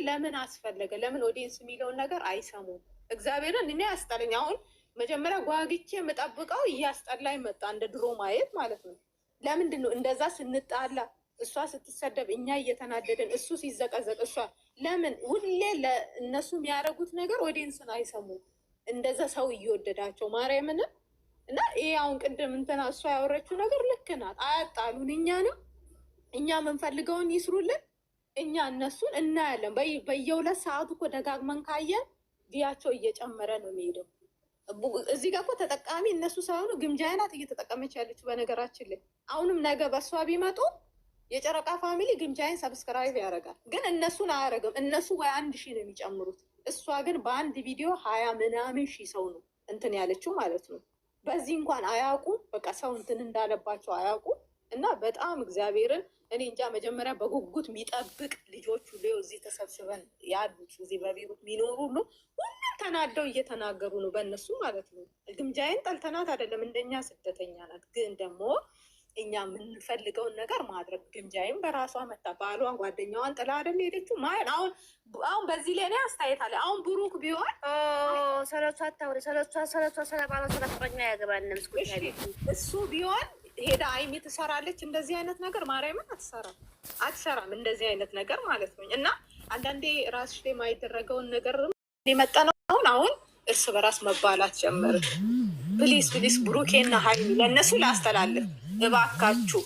ለምን አስፈለገ? ለምን ኦዲየንስ የሚለውን ነገር አይሰሙም? እግዚአብሔርን እኔ ያስጠለኝ። አሁን መጀመሪያ ጓግቼ የምጠብቀው እያስጠላኝ መጣ፣ እንደ ድሮ ማየት ማለት ነው። ለምንድን ነው እንደዛ ስንጣላ፣ እሷ ስትሰደብ እኛ እየተናደድን፣ እሱ ሲዘቀዘቅ እሷ ለምን ሁሌ ለእነሱ የሚያደርጉት ነገር ኦዲየንስን አይሰሙም? እንደዛ ሰው እየወደዳቸው ማርያምን እና ይሄ አሁን ቅድም እንትና እሷ ያወረችው ነገር ልክ ናት። አያጣሉን፣ እኛንም እኛ የምንፈልገውን ይስሩልን፣ እኛ እነሱን እናያለን። በየሁለት ሰዓቱ እኮ ደጋግመን ካየን ቪያቸው እየጨመረ ነው የሚሄደው። እዚህ ጋር እኮ ተጠቃሚ እነሱ ሳይሆኑ ግምጃ ናት እየተጠቀመች ያለችው። በነገራችን ላይ አሁንም ነገ በእሷ ቢመጡ የጨረቃ ፋሚሊ ግምጃይን ሰብስክራይብ ያደርጋል፣ ግን እነሱን አያደርግም። እነሱ ወይ 1000 ነው የሚጨምሩት፣ እሷ ግን በአንድ ቪዲዮ 20 ምናምን ሺህ ሰው ነው እንትን ያለችው ማለት ነው። በዚህ እንኳን አያውቁም፣ በቃ ሰው እንትን እንዳለባቸው አያውቁም። እና በጣም እግዚአብሔርን እኔ እንጃ። መጀመሪያ በጉጉት የሚጠብቅ ልጆች ሁሉ እዚህ ተሰብስበን ያሉት እዚህ በቤሩት የሚኖሩ ሁሉ ሁሉም ተናደው እየተናገሩ ነው በእነሱ ማለት ነው። ግምጃይን ጠልተናት አይደለም፣ እንደኛ ስደተኛ ናት። ግን ደግሞ እኛ የምንፈልገውን ነገር ማድረግ ግምጃይም በራሷ መጣ ባሏን ጓደኛዋን ጥላ አይደል ሄደችው። ማለት አሁን በዚህ ላይ አስተያየት አለ። አሁን ብሩክ ቢሆን ሰለቷ ታውሪ ሰለቷ ሰለባሏ ሰለፍረኛ ያገባንም እሱ ቢሆን ሄዳ አይሚ ትሰራለች እንደዚህ አይነት ነገር። ማርያምን አትሰራም እንደዚህ አይነት ነገር ማለት ነው። እና አንዳንዴ ራስሽ ላይ የማይደረገውን ነገር ሊመጣ ነው። አሁን እርስ በራስ መባላት ጀመር። ፕሊስ ብሩኬና ሀይሚ ለእነሱ ላስተላልፍ፣ እባካችሁ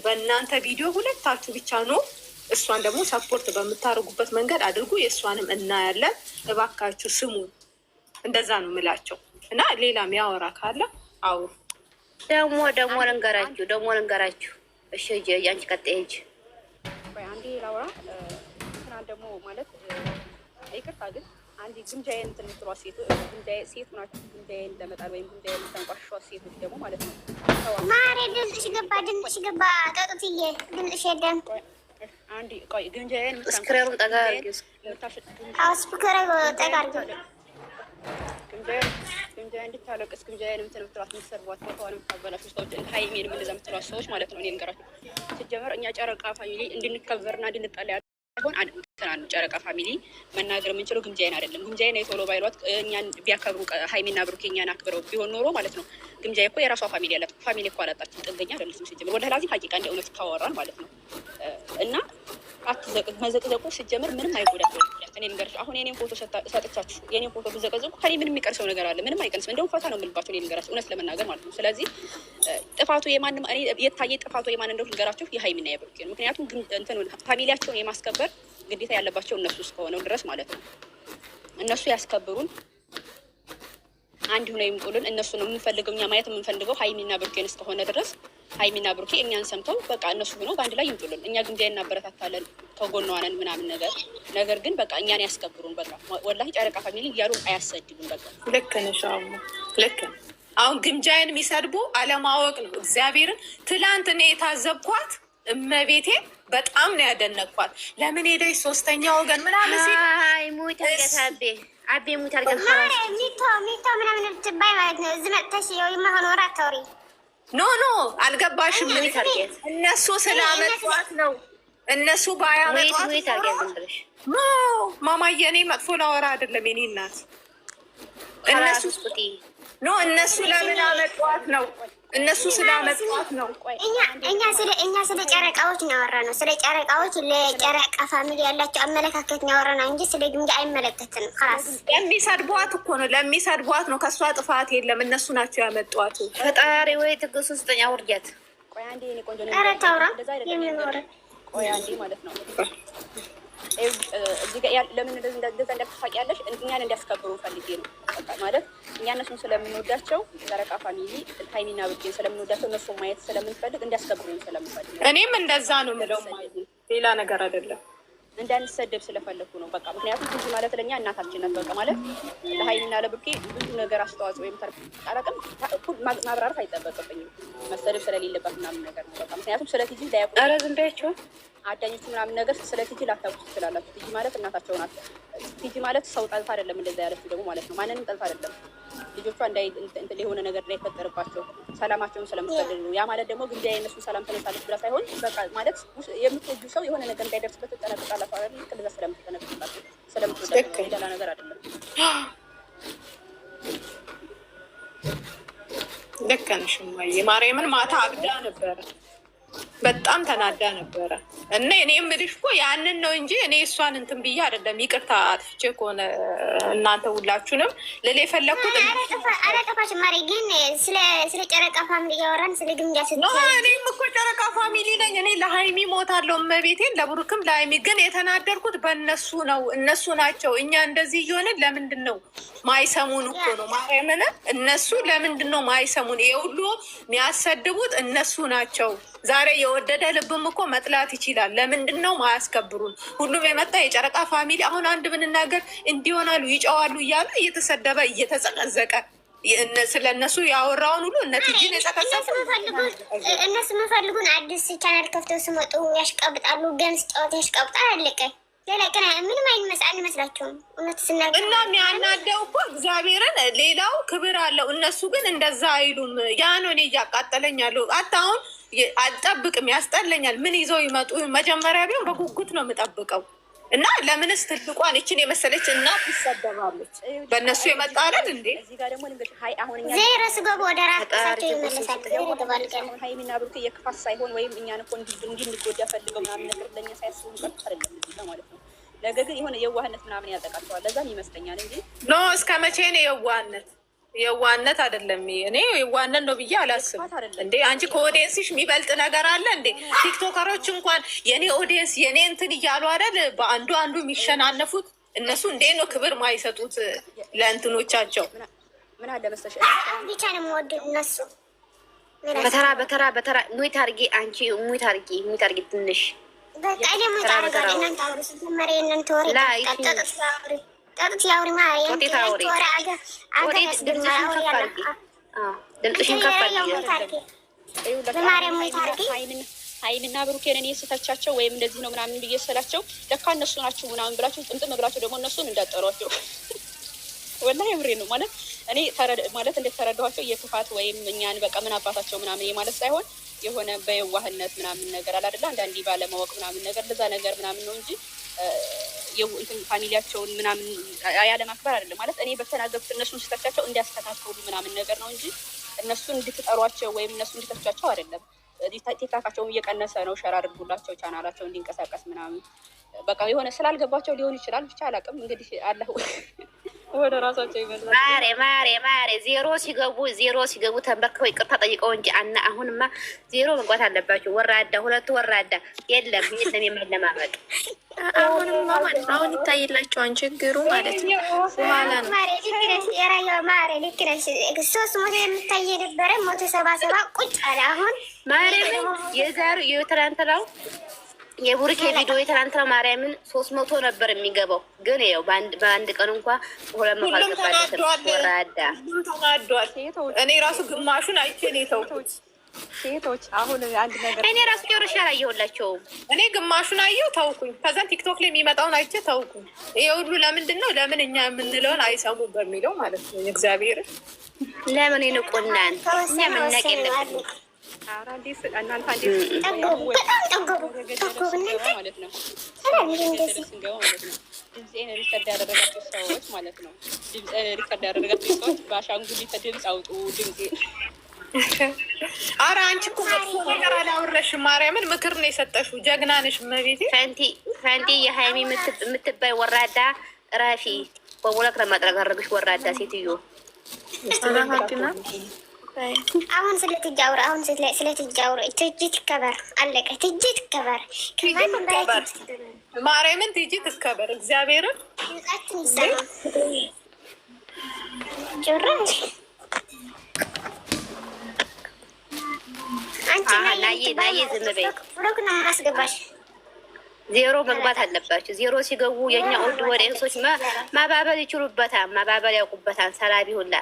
በእናንተ ቪዲዮ ሁለታችሁ ብቻ ነው። እሷን ደግሞ ሰፖርት በምታደርጉበት መንገድ አድርጉ። የእሷንም እናያለን። እባካችሁ ስሙ። እንደዛ ነው የምላቸው። እና ሌላ ሚያወራ ካለ አውሩ። ደግሞ ልንገራችሁ። እሺ አንቺ ቀጥይ ሂጂ። አንዴ ላውራ ትናንት ደግሞ ማለት ይቅርታ ግን አንድ ግምጃዬን እንትን የምትሏት ሴት ናችሁ። ግምጃዬን ለመጣል ወይም ግምጃዬን የምታንቋሿት ሴቶች ደግሞ ማለት ነው። ማሬ ድምፅሽ ገባ ጠጡትዬ ድምፅሽ የለም። አንዴ ቆይ ግምጃዬን ስክሬሩን ጠጋ ስፒከር ጠጋ አድርጊ። ግምጃዬን እንድታለቅስ ግምጃዬን እንትን የምትሏት የምትሰርቧት ቦታዋን የምታበላሹ ሰዎች ሀይሜንም እንደዛ የምትሏት ሰዎች ማለት ነው። እኔ ንገራችሁ ሲጀመር እኛ ጨረቃ ፋሚሊ እንድንከበርና እንድንጠላ ሆን አንድ ጨረቃ ፋሚሊ መናገር የምንችለው ግምጃዬን አይደለም። ግምጃዬን የቶሎ ባይሏት እኛን ቢያከብሩ ሀይሚና ብሩኬ እኛን አክብረው ቢሆን ኖሮ ማለት ነው። ግምጃዬ እኮ የራሷ ፋሚሊ ያላት ፋሚሊ እኮ አላጣችም። ጥገኛ አይደለችም ሲጀምር። ወደ ላዚ ሀቂቃ እንደ እውነት ካወራን ማለት ነው። እና መዘቅዘቁ ሲጀምር ምንም አይጎዳት። እኔ ልንገርሽ አሁን የኔን ፎቶ ሰጥቻችሁ የኔን ፎቶ ብዘቀዘቁ ከኔ ምንም የሚቀርሰው ነገር አለ? ምንም አይቀንስም። እንደውም ፈታ ነው የምልባቸው እኔ ልንገራችሁ እውነት ለመናገር ማለት ነው። ስለዚህ ጥፋቱ የማንም የታየ ጥፋቱ የማን እንደሆነ ልንገራችሁ የሀይሚና የብሩኬ ነው። ምክንያቱም እንትን ፋሚሊያቸውን የማስከበር ግዴታ ያለባቸው እነሱ እስከሆነው ድረስ ማለት ነው። እነሱ ያስከብሩን፣ አንድ ሆነው ይምጡልን። እነሱ ነው የምንፈልገው፣ እኛ ማየት የምንፈልገው ሀይሚና ብሩኬን እስከሆነ ድረስ ሀይሚና ብሩኬ እኛን ሰምተው በቃ እነሱ ሆነው በአንድ ላይ ይምጡልን። እኛ ግምጃ እናበረታታለን፣ ከጎኗ ነን ምናምን ነገር ግን በቃ እኛን ያስከብሩን። በቃ ወላሂ ጨረቃ ፋሚሊ እያሉ አያሰድቡን። በቃ ልክ ነሽ። ልክ አሁን ግምጃዬን የሚሰድቡ አለማወቅ ነው። እግዚአብሔርን ትላንት እኔ የታዘብኳት እመቤቴ በጣም ነው ያደነቅኳት። ለምን ሄደች ሶስተኛ ወገን ምናምን ሲል አቤ ሙት አርገን ሚቶ ምናምን ትባይ ማለት ነው። እዚህ መጥተሽ የማይሆን ወራ አታውሪ። ኖ አልገባሽም። ምን ታርጌት እነሱ ስላመጧት ነው። እነሱ ባያመጧት ማማዬ፣ እኔ መጥፎ ላወራ አይደለም የኔ እናት። እነሱ ለምን አመጧት ነው? እነሱ ስላመጧት ነው። እኛ ስለ ጨረቃዎች ነው ያወራነው። ስለ ጨረቃዎች ለጨረቃ ፋሚሊ ያላቸው አመለካከት ነው ያወራነው እንጂ ስለ ግምጃ አይመለከትንም። ራስ ለሚሰድቧት እኮ ነው፣ ለሚሰድቧት ነው። ከእሷ ጥፋት የለም። እነሱ ናቸው ያመጧት። ፈጣሪ ወይ ትግስት ውስጠኛ ውርጀት ቆይ አንዴ እኔ ቆንጆ ነው። ኧረ ታውራ የሚኖር ቆይ አንዴ ማለት ነው። እዚህ ጋር ለምን እንደዛ እንደተፋቂ ያለሽ እኛን እንዲያስከብሩ ፈልጌ ነው። በቃ ማለት እኛ እነሱን ስለምንወዳቸው ጨረቃ ፋሚሊ ሀይሚና ብሩኬን ስለምንወዳቸው እነሱን ማየት ስለምንፈልግ እንዲያስከብሩን ስለምንፈልግ እኔም እንደዛ ነው የምለው። ሌላ ነገር አይደለም። እንዳንሰደብ ስለፈለኩ ነው። በቃ ምክንያቱም ብዙ ማለት ለእኛ እናታችን ነበር። በቃ ማለት ለሀይሚና ለብሩኬ ብዙ ነገር አስተዋጽኦ ወይም ታረቅም ማብራራት አይጠበቅብኝም መሰደብ ስለሌለበት ምናምን ነገር ነው። በቃ ምክንያቱም ስለ ቲጂ ላያውቁ ኧረ ዝም በያቸው አዳኞቹ ምናምን ነገር ስለ ቲጂ ላታውቁ ትችላላችሁ። ቲጂ ማለት እናታቸው ናት። ቲጂ ማለት ሰው ጠልታ አይደለም እንደዛ ያለችው ደግሞ ማለት ነው። ማንንም ጠልታ አይደለም። ልጆቿ የሆነ ነገር እንዳይፈጠርባቸው ሰላማቸውን ስለምትፈልግ ነው። ያ ማለት ደግሞ ግምጃ የእነሱን ሰላም ተነሳለች ብላ ሳይሆን በቃ ማለት የምትወዱ ሰው የሆነ ነገር እንዳይደርስበት ትጠነቅቃላችሁ አይደል? እንደዛ ስለምትጠነቅቃላችሁ ማለት ሌላ ነገር አይደለም። ልክ ነሽ እማዬ። ማርያምን ማታ አብዳ ነበረ፣ በጣም ተናዳ ነበረ። እና እኔ የምልሽ እኮ ያንን ነው እንጂ እኔ እሷን እንትን ብዬ አይደለም። ይቅርታ አጥፍቼ ከሆነ እናንተ ሁላችሁንም ልል የፈለግኩት አረጠፋች ማሪ። ግን ስለ ጨረቃ ፋሚሊ እያወራን ስለ ግምጃ እኔም እኮ ጨረቃ ፋሚሊ ነኝ። እኔ ለሀይሚ ሞታለሁ እመቤቴን፣ ለብሩክም ለሀይሚ። ግን የተናደርኩት በእነሱ ነው። እነሱ ናቸው እኛ እንደዚህ እየሆንን ለምንድን ነው ማይሰሙን? እኮ ነው ማርያምን። እነሱ ለምንድን ነው ማይሰሙን? ይሄ ሁሉ የሚያሰድቡት እነሱ ናቸው። ዛሬ የወደደ ልብም እኮ መጥላት ይችላል። ለምንድን ነው ማያስከብሩን? ሁሉም የመጣ የጨረቃ ፋሚሊ አሁን አንድ ብንናገር እንዲሆናሉ ይጨዋሉ እያለ እየተሰደበ እየተዘቀዘቀ ስለ እነሱ ያወራውን ሁሉ እነትጅን እነሱ የምፈልጉን አዲስ ቻናል ከፍተው ስመጡ ያሽቀብጣሉ። ገምስ ጨዋታ ያሽቀብጣል። አለቀ። ሌላ ቀን ምንም አይመስላቸውም። እውነት ስናገር እና የሚያናደው እኮ እግዚአብሔርን ሌላው ክብር አለው። እነሱ ግን እንደዛ አይሉም። ያ ነው እኔ እያቃጠለኛለሁ። አሁን አልጠብቅም፣ ያስጠለኛል። ምን ይዘው ይመጡ? መጀመሪያ ቢሆን በጉጉት ነው የምጠብቀው። እና ለምንስ ትልቋን ይችን የመሰለች እናት ይሰደባለች? በእነሱ የመጣ አይደል እንዴ? ዜሮ ስገቡ ወደ ራሳቸው ይመለሳል። ሀይሚና ብሩክ የክፋት ሳይሆን ወይም እኛን እኮ እንድንጎዳ ፈልገው ምናምን ነገር ለእኛ ሳያስቡ አይደለም ማለት ነው። ነገር ግን የሆነ የዋህነት ምናምን ያጠቃቸዋል። ለዛም ይመስለኛል እንጂ ኖ እስከ መቼ ነው የዋህነት? የዋህነት አይደለም። እኔ የዋህነት ነው ብዬ አላስብም። እንዴ አንቺ ከኦዲየንስሽ የሚበልጥ ነገር አለ እንዴ? ቲክቶከሮች እንኳን የኔ ኦዲየንስ የኔ እንትን እያሉ አይደል በአንዱ አንዱ የሚሸናነፉት። እነሱ እንዴ ነው ክብር ማይሰጡት ለእንትኖቻቸው? ምን አለ መሰለሽ ብቻ ነው የምወደው እነሱ በተራ ሙይት አድርጊ። አንቺ ሙይት አድርጊ ትንሽ በቃ ደግሞ ታረጋለ እናንተ አውሩ ስትመሪ እናንተ ወሬ ጠጥት ያውሪ ድምፅሽን ከፍ ሀይሚና ብሩኬን እኔ ስተቻቸው ወይም እንደዚህ ነው ምናምን ብዬ ስላቸው ለካ እነሱ ናችሁ ምናምን ብላችሁ ጥምጥም ብላችሁ ደግሞ እነሱን እንዳጠሯቸው። ወላሂ ብሬ ነው ማለት እኔ ማለት እንደተረዳኋቸው የክፋት ወይም እኛን በቃ ምን አባታቸው ምናምን የማለት ሳይሆን የሆነ በየዋህነት ምናምን ነገር አላደለ አንዳንዴ ባለማወቅ ምናምን ነገር ለዛ ነገር ምናምን ነው እንጂ እንትን ፋሚሊያቸውን ምናምን ያለማክበር አይደለም ማለት እኔ በተናገሩት እነሱን ስተቻቸው እንዲያስተካክሉ ምናምን ነገር ነው እንጂ እነሱን እንድትጠሯቸው ወይም እነሱ እንድተቻቸው አይደለም። ቲክታካቸውን እየቀነሰ ነው። ሸር አድርጉላቸው ቻናላቸው እንዲንቀሳቀስ ምናምን በቃ የሆነ ስላልገባቸው ሊሆን ይችላል። ብቻ አላውቅም እንግዲህ አለ ወደ ራሳቸው ይመጣል። ማሬ ዜሮ ሲገቡ ተንበርከው ይቅርታ ጠይቀው እንጂ አሁንማ ዜሮ መግባት አለባቸው። ወራዳ ሁለቱ ወራዳ የለም የመለማመጥ አሁንማ ማለት አሁን ይታይላቸዋን ችግሩ ማለት ነው። በኋላ ነው ማሬ ልክ ነሽ። 300 የምታይ ነበረ 177 ቁጭ አለ። አሁን ማርያምን የዛሬው የትናንትናው የቡሩኬ ቪዲዮ የትናንትናው ማርያምን 300 ነበር የሚገባው፣ ግን ያው በአንድ ቀን እንኳ 200 አልገባለትም። ወራዳ እኔ ራሱ ግማሹን አይቼ ነው የተውኩት። ሴቶች አሁን አንድ ነገር እኔ ራሱ ጆሮሽ አላየሁላቸውም። እኔ ግማሹን አየሁ ተውኩኝ። ከዛን ቲክቶክ ላይ የሚመጣውን አይቼ ተውኩኝ። ይሄ ሁሉ ለምንድን ነው? ለምን እኛ የምንለውን አይሰሙም በሚለው ማለት ነው። እግዚአብሔር ለምን ይንቁናን? እኛ ምናቅ የለብንም። ሪከርድ ያደረጋቸው ሰዎች ማለት ነው። ሪከርድ ያደረጋቸው ሰዎች በአሻንጉሊት ድምፅ አውጡ ድምፄን። ኧረ አንቺ እኮ መጥፎ ነገር አላወራሽም። ማርያምን ምክር ነው የሰጠሽው። ጀግና ነሽ እመቤቴ። ፈንቲ የሀይሚ የምትባይ ወራዳ ራፊ በቦላክ ለማጥረጋረግሽ ወራዳ ሴትዮ። አሁን ስለትጃውር ትጂ ትከበር አለቀ። ትጂ ትከበር ማርያምን ትጂ ትከበር። እግዚአብሔርን ጭራሽ ናዬ ዝም በይ። ብሎክ ነው የማስገባሽ። ዜሮ መግባት አለባቸው። ዜሮ ሲገቡ የእኛ ውድ ወዲንሶች ማባበል ይችሉበታል፣ ማባበል ያውቁበታል። ሰላቢ ሁላ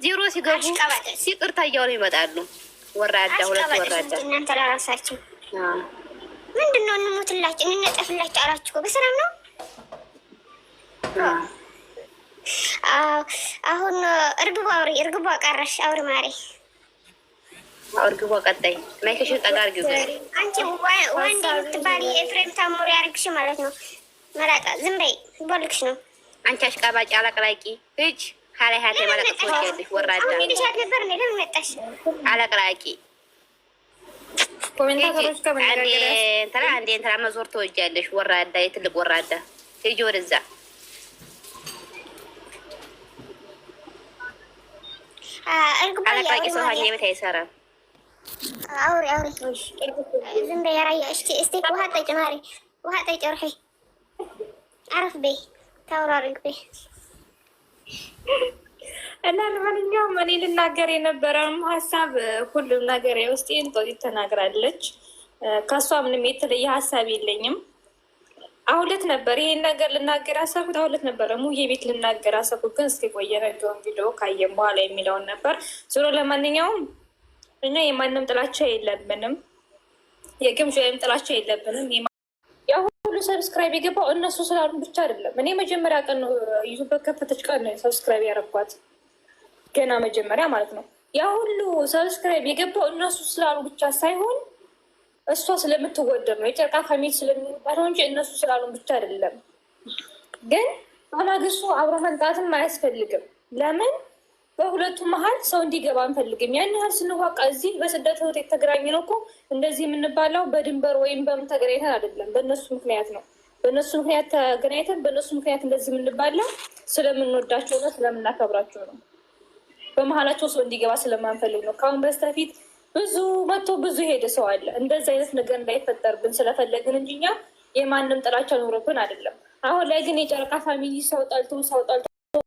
ዜሮ ሲገቡ ይቅርታ እያሉ ይመጣሉ። ወራዳ ሁለት ወራዳ እናንተ ለራሳችሁ ምንድን ነው እንሞትላችሁ እንነጠፍላችሁ አላችሁ እኮ በሰላም ነው። አሁን እርግቧ ቀረሽ። አውሪ ማሬ እርግቧ ቀጣይ ማይክሽን ጠጋ አድርጊው። አንቺ ወንድ የምትባል የኤፍሬም ታሞሪ ያርግሽ ማለት ነው። መላጣ ዝም በይ ቦልክሽ ነው። አንቺ አሽቃባጭ አለቅላቂ እጅ ሀላይ ሀቴ ማለት ትወጃለሽ። ወራዳ አለቅላቂ አንዴ እንትና መዞር ትወጃለሽ። ወራዳ የትልቅ ወራዳ ሂጂ ወደዛ። አለቅላቂ ሰው ሀኛ ቤት አይሰራም። አውሪ ዝም በይ ራያ። እስቲ ውሃ ጠጪ ማሪ፣ ውሃ ጠጪ ርሒ አረፍ በይ ታውራሪግ በይ። እና ለማንኛውም እኔ ልናገር የነበረውም ሀሳብ ሁሉም ነገር የውስጤን ጦጢት ተናግራለች። ከእሷ ምንም የተለየ ሀሳብ የለኝም። አሁለት ነበር ይሄን ነገር ልናገር ያሰብኩት፣ አሁለት ነበረ ሙዬ ቤት ልናገር ያሰብኩት፣ ግን እስኪ ቆየ ነገውን ቪዲዮ ካየም በኋላ የሚለውን ነበር። ዞሮ ለማንኛውም እኛ የማንም ጥላቻ የለብንም፣ የግምዣ ወይም ጥላቻ የለብንም። ያ ሁሉ ሰብስክራይብ የገባው እነሱ ስላሉ ብቻ አይደለም። እኔ መጀመሪያ ቀን ዩቱብ ከፈተች ቀን ነው ሰብስክራይብ ያረኳት፣ ገና መጀመሪያ ማለት ነው። ያ ሁሉ ሰብስክራይብ የገባው እነሱ ስላሉ ብቻ ሳይሆን እሷ ስለምትወደድ ነው፣ የጨርቃ ፋሚሊ ስለሚባለው እንጂ እነሱ ስላሉ ብቻ አይደለም። ግን በማግስቱ አብሮ መምጣትም አያስፈልግም። ለምን በሁለቱ መሀል ሰው እንዲገባ አንፈልግም። ያን ያህል ስንዋቃ እዚህ በስደት ህይወት የተገናኘ ነው እኮ እንደዚህ የምንባለው በድንበር ወይም በምን ተገናኝተን አይደለም፣ በእነሱ ምክንያት ነው። በእነሱ ምክንያት ተገናኝተን በእነሱ ምክንያት እንደዚህ የምንባለው ስለምንወዳቸው ነው፣ ስለምናከብራቸው ነው። በመሀላቸው ሰው እንዲገባ ስለማንፈልግ ነው። ከአሁን በስተፊት ብዙ መጥቶ ብዙ ሄደ ሰው አለ። እንደዚህ አይነት ነገር እንዳይፈጠርብን ስለፈለግን እንጂ እኛ የማንም ጥላቻ ኖሮብን አይደለም። አሁን ላይ ግን የጨረቃ ፋሚሊ ሰው ጠልቶ